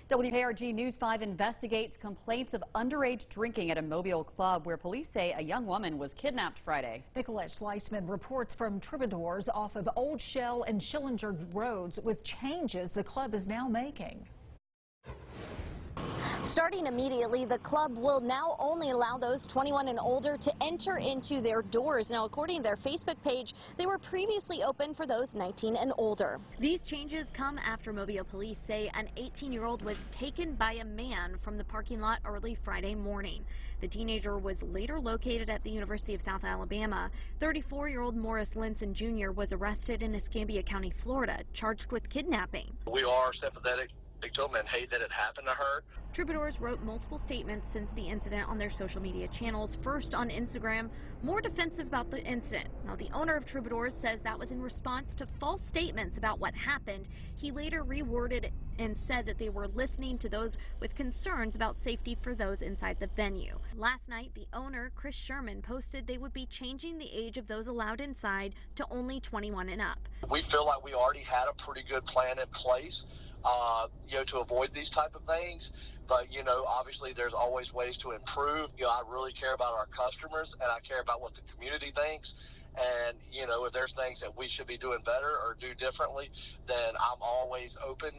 WKRG News 5 investigates complaints of underage drinking at a Mobile club where police say a young woman was kidnapped Friday. Nicolette Schleisman reports from Troubadours off of Old Shell and Schillinger roads with changes the club is now making. Starting immediately, the club will now only allow those 21 and older to enter into their doors. Now, according to their Facebook page, they were previously open for those 19 and older. These changes come after Mobile police say an 18-year-old was taken by a man from the parking lot early Friday morning. The teenager was later located at the University of South Alabama. 34-year-old Morris Linson Jr. was arrested in Escambia County, Florida, charged with kidnapping. We are sympathetic to him and hate that it happened to her. Troubadours wrote multiple statements since the incident on their social media channels. First on Instagram, more defensive about the incident. Now, the owner of Troubadours says that was in response to false statements about what happened. He later reworded it and said that they were listening to those with concerns about safety for those inside the venue. Last night, the owner, Chris Sherman, posted they would be changing the age of those allowed inside to only 21 and up. We feel like we already had a pretty good plan in place, to avoid these type of things. But, obviously there's always ways to improve. I really care about our customers and I care about what the community thinks. And, if there's things that we should be doing better or do differently, then I'm always open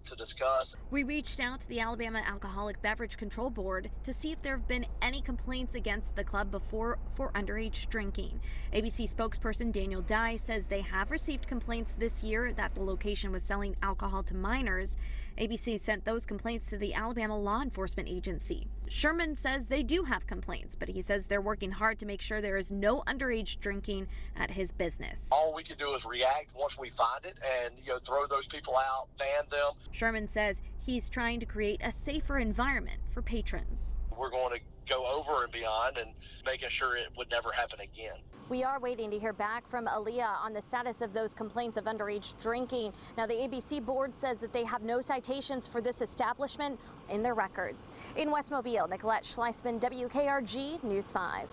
to discuss. We reached out to the Alabama Alcoholic Beverage Control Board to see if there have been any complaints against the club before for underage drinking. ABC spokesperson Daniel Dye says they have received complaints this year that the location was selling alcohol to minors. ABC sent those complaints to the Alabama Law Enforcement Agency. Sherman says they do have complaints, but he says they're working hard to make sure there is no underage drinking at his business. All we can do is react once we find it and, throw those people out, ban them. Sherman says he's trying to create a safer environment for patrons. We're going to go over and beyond and making sure it would never happen again. We are waiting to hear back from Aaliyah on the status of those complaints of underage drinking. Now, the ABC board says that they have no citations for this establishment in their records. In West Mobile, Nicolette Schleisman, WKRG News 5.